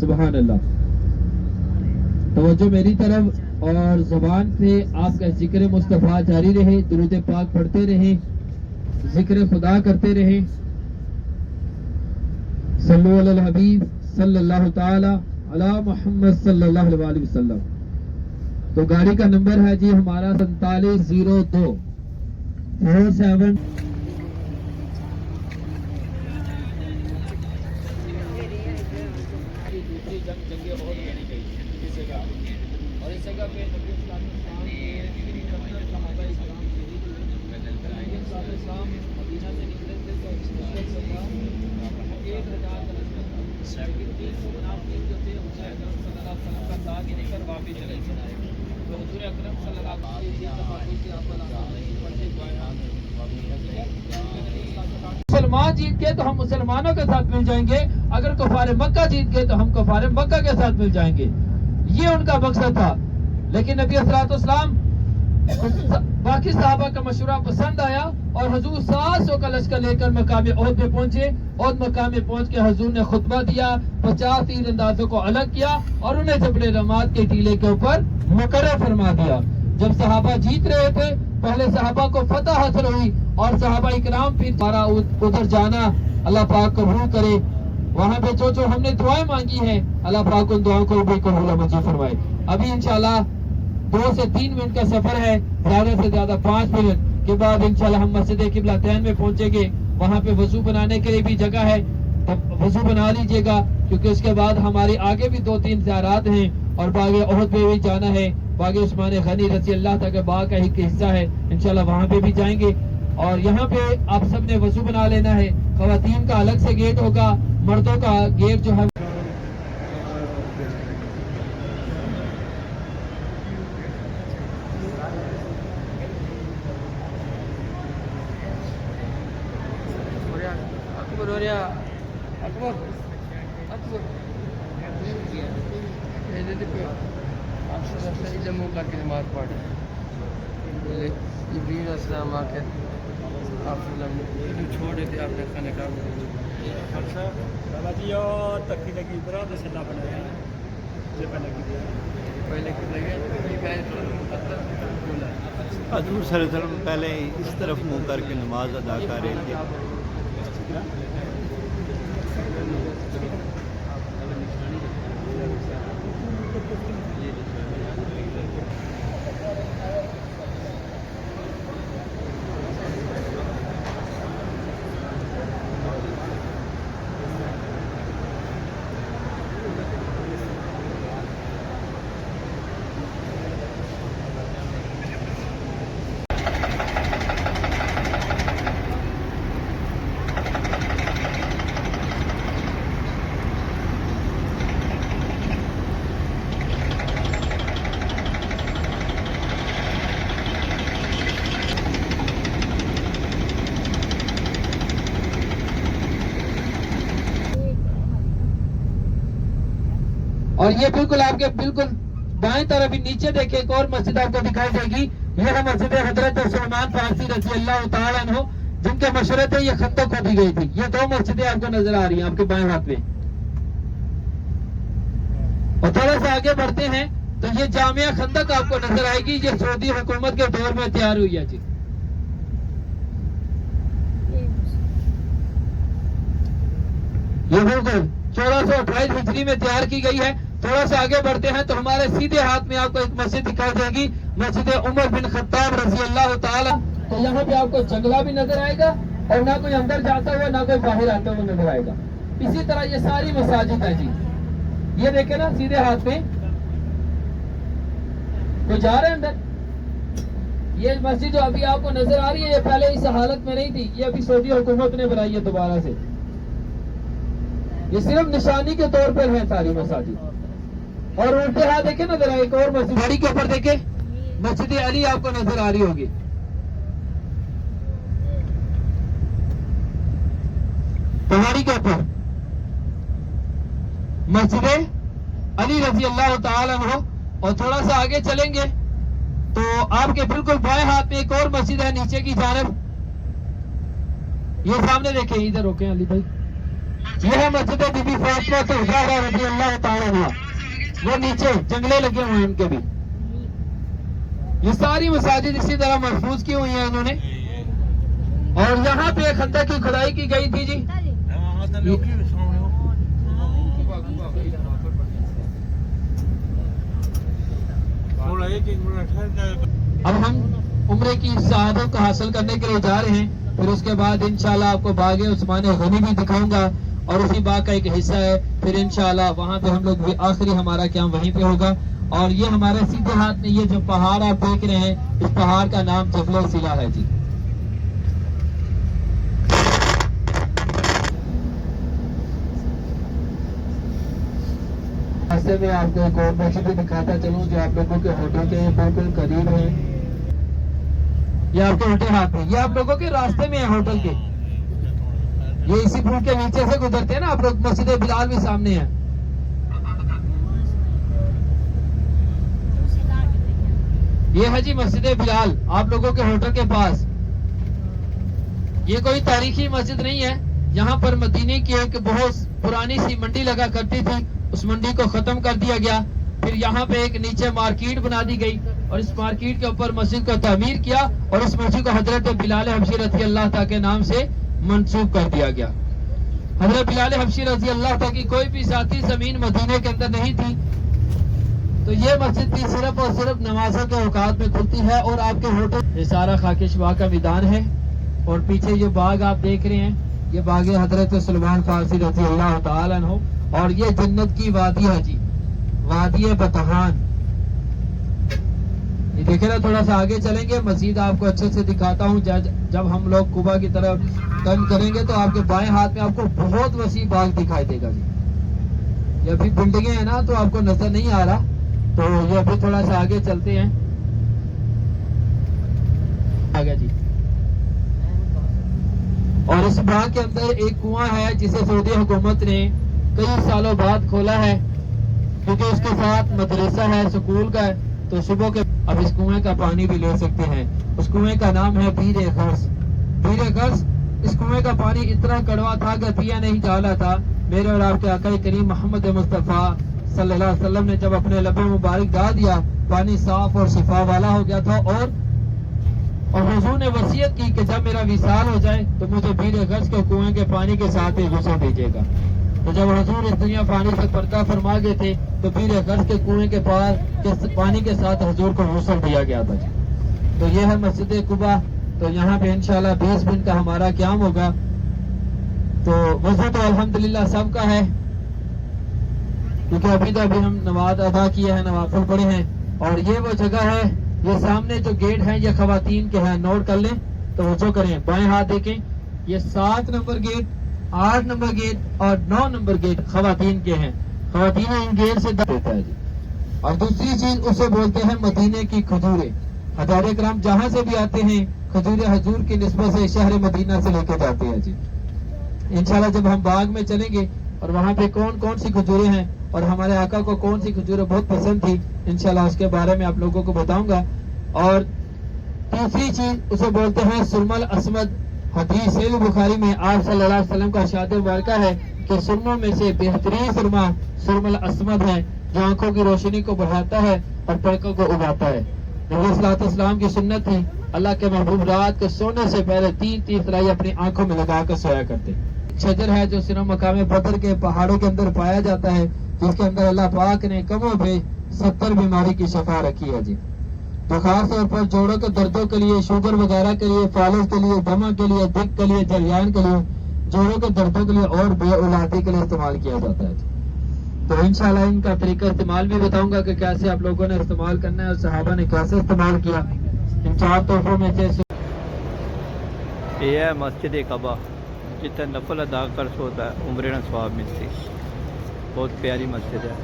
سبحان اللہ. توجہ میری طرف اور زبان سے آپ کا ذکر مصطفیٰ جاری رہے, درود پاک پڑھتے رہیں, ذکر خدا کرتے رہیں. صلو علی الحبیب صلی اللہ تعالی علی محمد صلی اللہ علیہ وسلم. تو گاڑی کا نمبر ہے جی ہمارا 4702 47. اور اس جگہ پہ نبی اسلام مدینہ سے نکلے تھے تو واپس چلے تو حضور اکرم صلی اللہ علیہ وسلم مسلمان جیت گئے تو ہم مسلمانوں کے ساتھ مل جائیں گے, اگر کفار مکہ جیت گئے تو ہم کفار مکہ کے ساتھ مل جائیں گے. یہ ان کا مقصد تھا. لیکن نبی صلی اللہ علیہ وسلم باقی صحابہ کا مشورہ پسند آیا اور حضور 700 کا لشکر لے کر مقام احد پہ پہنچے. احد مقام پہ پہنچ کے حضور نے خطبہ دیا, 50 تیر اندازوں کو الگ کیا اور انہیں جبل رماد کے ٹیلے کے اوپر مقرر فرما دیا. جب صحابہ جیت رہے تھے, پہلے صحابہ کو فتح حاصل ہوئی اور صحابہ اکرام پھر ہمارا ادھر جانا اللہ پاک قبول کرے. وہاں پہ جو ہم نے دعائیں مانگی ہیں اللہ پاک ان دعاؤں کو بھی قبول منظور فرمائے. ابھی انشاءاللہ 2 سے 3 منٹ کا سفر ہے, زیادہ سے زیادہ 5 منٹ کے بعد انشاءاللہ ہم مسجد قبلتین میں پہنچیں گے. وہاں پہ وضو بنانے کے لیے بھی جگہ ہے, وضو بنا لیجئے گا کیونکہ اس کے بعد ہماری آگے بھی 2-3 زیارات ہیں اور باغ احد پہ بھی جانا ہے. باغ عثمان غنی رضی اللہ تعالی باغ کا ایک حصہ ہے, انشاءاللہ وہاں پہ بھی جائیں گے. اور یہاں پہ آپ سب نے وضو بنا لینا ہے. خواتین کا الگ سے گیٹ ہوگا, مردوں کا گیٹ جو ہے السلام آ کے آپ چھوڑ دیتے آپ نے کھانے کا بابا جی اور تکی لگی برا تو سلا بنایا پہلے حضور صلی اللہ علیہ وسلم پہلے اس طرف منہ کر کے نماز ادا کر رہے تھے. اور یہ بالکل آپ کے بالکل بائیں طرف ہی نیچے دیکھیں ایک اور مسجد آپ کو دکھائی دے گی. یہ ہے مسجد حضرت سلمان فارسی رضی اللہ تعالیٰ عنہ, جن کے مشورے تھے یہ خندق کھودی گئی تھی. یہ 2 مسجدیں آپ کو نظر آ رہی ہیں آپ کے بائیں ہاتھ میں. اور تھوڑا سا آگے بڑھتے ہیں تو یہ جامعہ خندق آپ کو نظر آئے گی. یہ سعودی حکومت کے دور میں تیار ہوئی ہے جی. یہ بالکل 1428 ہجری میں تیار کی گئی ہے. تھوڑا سا آگے بڑھتے ہیں تو ہمارے سیدھے ہاتھ میں آپ کو ایک مسجد دکھائی دے گی, مسجد عمر بن خطاب رضی اللہ تعالی. تو یہاں پہ آپ کو جنگلہ بھی نظر آئے گا اور نہ کوئی اندر جاتا ہوا نہ کوئی باہر آتا ہوا نظر آئے گا. اسی طرح یہ ساری مساجد ہے جی. یہ دیکھیں نا سیدھے ہاتھ میں کوئی جا رہے ہیں اندر. یہ مسجد جو ابھی آپ کو نظر آ رہی ہے یہ پہلے اس حالت میں نہیں تھی, یہ ابھی سعودی حکومت نے بنائی ہے دوبارہ سے. یہ صرف نشانی کے طور پر ہے ساری مساجد. اور الٹے ہاتھ دیکھیں نا ذرا ایک اور مسجد گاڑی کے اوپر دیکھیں, مسجد علی آپ کو نظر آ رہی ہوگی. پہاڑی کے اوپر مسجد علی رضی اللہ تعالی عنہ. اور تھوڑا سا آگے چلیں گے تو آپ کے بالکل بائیں ہاتھ میں ایک اور مسجد ہے نیچے کی جانب. یہ سامنے دیکھیں, ادھر روکیں علی بھائی. یہ ہے مسجد بی بی فاطمہ الزہرا رضی اللہ تعالیٰ عنہا. وہ نیچے جنگلے لگے ہوئے ہیں ان کے بھی. یہ ساری مساجد اسی طرح محفوظ کی ہوئی ہیں انہوں نے. اور یہاں پہ خندق کی کھدائی کی گئی تھی جی. اب ہم عمرے کی سعادت کو حاصل کرنے کے لیے جا رہے ہیں. پھر اس کے بعد انشاءاللہ آپ کو باغ عثمان غنی بھی دکھاؤں گا اور اسی باغ کا ایک حصہ ہے. پھر انشاءاللہ وہاں پہ ہم لوگ بھی آخری ہمارا قیام وہیں پہ ہوگا. اور یہ ہمارے سیدھے ہاتھ میں یہ جو پہاڑ آپ دیکھ رہے ہیں اس پہاڑ کا نام جبل سلا ہے جی. راستے میں آپ کو ایک اور مسجد دکھاتا چلوں جو آپ لوگوں کے ہوٹل کے بالکل قریب ہے. یہ آپ کے الٹے ہاتھ میں، یہ آپ لوگوں کے راستے میں ہے ہوٹل کے. یہ اسی پل کے نیچے سے گزرتے ہیں نا آپ لوگ. مسجد بلال بھی سامنے ہے. یہ ہے جی مسجد بلال آپ لوگوں کے ہوٹل کے پاس. یہ کوئی تاریخی مسجد نہیں ہے. یہاں پر مدینے کی ایک بہت پرانی سی منڈی لگا کرتی تھی. اس منڈی کو ختم کر دیا گیا. پھر یہاں پہ ایک نیچے مارکیٹ بنا دی گئی اور اس مارکیٹ کے اوپر مسجد کو تعمیر کیا اور اس مسجد کو حضرت بلال حبشی رضی اللہ تعالیٰ کے نام سے منسوب کر دیا گیا. حضرت بلال حبشی رضی اللہ تعالیٰ کی کوئی بھی ذاتی زمین مدینے کے اندر نہیں تھی. تو یہ مسجد بھی صرف اور صرف نمازوں کے اوقات میں کھلتی ہے. اور آپ کے ہوٹل یہ سارا خاکش باغ کا میدان ہے. اور پیچھے جو باغ آپ دیکھ رہے ہیں یہ باغ حضرت سلمان فارسی رضی اللہ تعالیٰ عنہ. اور یہ جنت کی وادی ہے جی، وادی بتحان. یہ دیکھیں نا تھوڑا سا آگے چلیں گے مزید آپ کو اچھے سے دکھاتا ہوں. جب ہم لوگ قبا کی طرف ٹرن کریں گے تو آپ کے بائیں ہاتھ میں آپ کو بہت وسیع باغ دکھائی دے گا جی. یہ ابھی بلڈنگیں ہیں نا تو آپ کو نظر نہیں آ رہا. تو یہ ابھی تھوڑا سا آگے چلتے ہیں. آگے جی. اور اس باغ کے اندر ایک کنواں ہے جسے سعودی حکومت نے کئی سالوں بعد کھولا ہے کیونکہ اس کے ساتھ مدرسہ ہے سکول کا ہے. تو صبح کے اب اس کنویں کا پانی بھی لے سکتے ہیں. اس کنویں کا نام ہے بیر غرس. بیر غرس. اس کنویں کا پانی اتنا کڑوا تھا کہ پیا نہیں جالا تھا. میرے اور آپ کے آقا کریم محمد مصطفیٰ صلی اللہ علیہ وسلم نے جب اپنے لب مبارک ڈال دیا پانی صاف اور شفا والا ہو گیا تھا. اور حضور نے وصیت کی کہ جب میرا وصال ہو جائے تو مجھے بیر غرس کے کنویں کے پانی کے ساتھ ہی غسل دیجیے گا. تو جب حضور اس دنیا فانی سے پردہ فرما گئے تھے تو بیر غرس کے کنویں کے پانی کے ساتھ حضور کو غسل دیا گیا تھا. تو یہ ہے مسجد قبا. تو یہاں پہ انشاءاللہ 20 منٹ کا ہمارا قیام ہوگا. تو وضو تو الحمدللہ سب کا ہے کیونکہ ابھی ہم نماز ادا کیے ہیں، نوافل پڑھے ہیں. اور یہ وہ جگہ ہے، یہ سامنے جو گیٹ ہیں یہ خواتین کے ہیں. نوٹ کر لیں تو وضو کریں. بائیں ہاتھ دیکھیں یہ 7 نمبر گیٹ، 8 نمبر گیٹ اور 9 نمبر گیٹ خواتین کے ہیں. خواتین ان گیٹ سے دیتا ہے جی. اور دوسری چیز اسے بولتے ہیں مدینے کی کھجوریں. حضرات کرام جہاں سے بھی آتے ہیں کھجوریں حضور کی نسبت سے شہر مدینہ سے لے کے جاتے ہیں جی. انشاءاللہ جب ہم باغ میں چلیں گے اور وہاں پہ کون کون سی کھجوریں ہیں اور ہمارے آقا کو کون سی کھجوریں بہت پسند تھی انشاءاللہ اس کے بارے میں آپ لوگوں کو بتاؤں گا. اور تیسری چیز اسے بولتے ہیں سرمہ الاسود. حدیث صحیح بخاری میں آپ صلی اللہ علیہ وسلم کا ارشاد مبارکہ ہے کہ سرموں میں سے بہترین سرمہ سرمہ الاسود ہے جو آنکھوں کی روشنی کو بڑھاتا ہے اور پلکوں کو اگاتا ہے. نبی صلی اللہ علیہ وسلم کی سنت تھی اللہ کے محبوب رات کے سونے سے پہلے 3 سرائی اپنی آنکھوں میں لگا کر سویا کرتے. شجر ہے جو صرف مقام بدر کے پہاڑوں کے اندر پایا جاتا ہے جس کے اندر اللہ پاک نے کم و بیش 70 بیماری کی شفا رکھی ہے جی. تو خاص طور پر جوڑوں کے دردوں کے لیے، شوگر وغیرہ کے لیے، فالج کے لیے، دمہ کے لیے، دق کے لیے، جریان کے لیے، جوڑوں کے دردوں کے لیے اور بے اولادی کے لیے استعمال کیا جاتا ہے. تو انشاءاللہ ان کا طریقہ استعمال بھی بتاؤں گا کہ کیسے آپ لوگوں نے استعمال کرنا ہے اور صحابہ نے کیسے استعمال کیا. ان 4 تحفوں میں سے یہ ہے مسجد قبا جتنا نفل ادا کر سوتا ہے عمرے نہ ثواب ملتی. بہت پیاری مسجد ہے.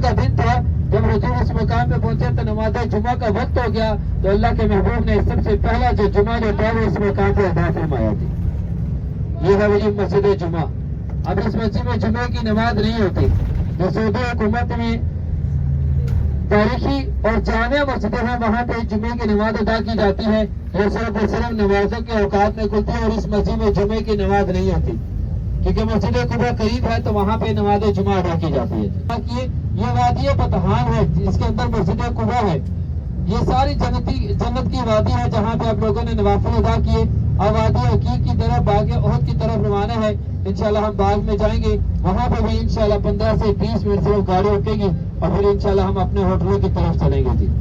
کا دن تھا. جب حضور اس مقام پہ پہنچے تو نماز جمعہ کا وقت ہو گیا تو اللہ کے محبوب نے سب سے پہلا جو جمعہ جو تھا وہ اس مقام پہ ادا فرمایا تھی. یہ ہے وہی مسجد جمعہ. اب اس مسجد میں جمعے کی نماز نہیں ہوتی. جو سعودی حکومت میں تاریخی اور جامع مسجدیں ہیں وہاں پہ جمعے کی نماز ادا کی جاتی ہے. یہ صرف نمازوں کے اوقات میں کھلتی ہے اور اس مسجد میں جمعے کی نماز نہیں ہوتی کیونکہ مسجد قبا قریب ہے تو وہاں پہ نماز جمعہ ادا کی جاتی ہے. یہ وادی بطحان ہے جس کے اندر مسجد قبا ہے. یہ ساری جنت کی وادی ہے جہاں پہ آپ لوگوں نے نوافل ادا کیے. اب وادی حقیق کی طرف باغ احد کی طرف روانہ ہے. انشاءاللہ ہم باغ میں جائیں گے. وہاں پہ بھی انشاءاللہ 15 سے 20 منٹ سے وہ گاڑی رکے گی اور پھر انشاءاللہ ہم اپنے ہوٹلوں کی طرف چلیں گے. جی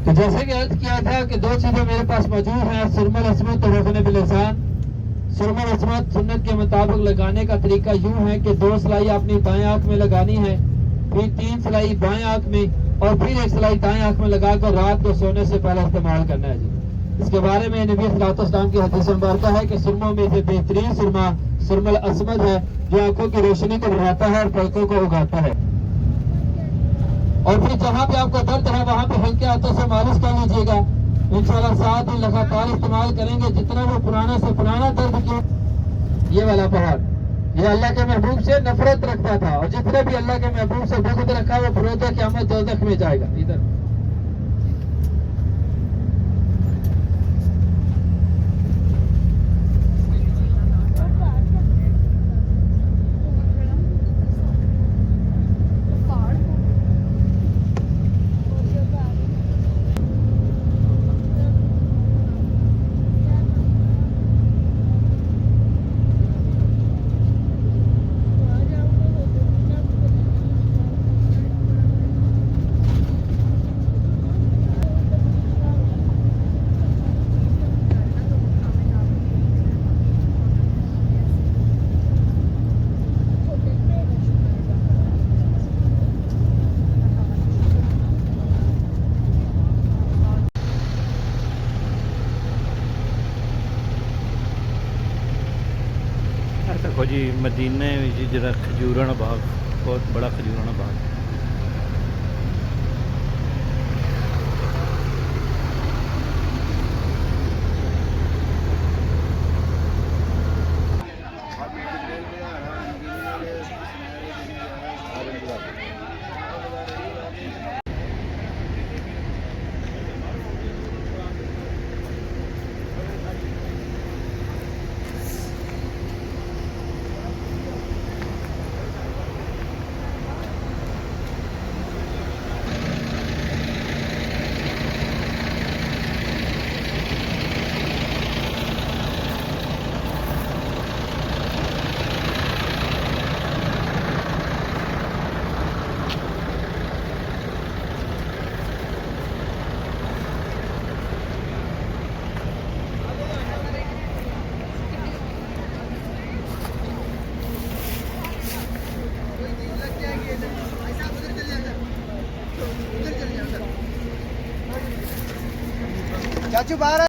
تو جیسے کہ عرض کیا تھا کہ 2 چیزیں میرے پاس موجود ہیں. سرم العصمت اور رخن بلسان. سرم العصمت سنت کے مطابق لگانے کا طریقہ یوں ہے کہ 2 سلائی اپنی دائیں آنکھ میں لگانی ہے, پھر 3 سلائی بائیں آنکھ میں اور پھر 1 سلائی دائیں آنکھ میں لگا کر رات کو سونے سے پہلے استعمال کرنا ہے. جی اس کے بارے میں نبی صلی اللہ علیہ وسلم کی حدیث مبارکہ ہے کہ سرموں میں سے بہترین سرما سرم العصمت ہے جو آنکھوں کی روشنی کو بڑھاتا ہے اور پلکوں کو اگاتا ہے. اور پھر جہاں پہ آپ کو درد ہے وہاں پہ ہلکے ہاتھوں سے مالش کر لیجیے گا. انشاءاللہ 7 دن لگاتار استعمال کریں گے. جتنا وہ پرانا سے پرانا درد کیوں یہ والا پہاڑ یہ اللہ کے محبوب سے نفرت رکھتا تھا اور جتنے بھی اللہ کے محبوب سے بغض رکھا وہ فروغ قیامت دوزخ میں جائے گا. ادھر دیکھو جی مدینے میں جڑا کھجوراں باغ بہت بڑا کھجوراں باغ. چاچو باہر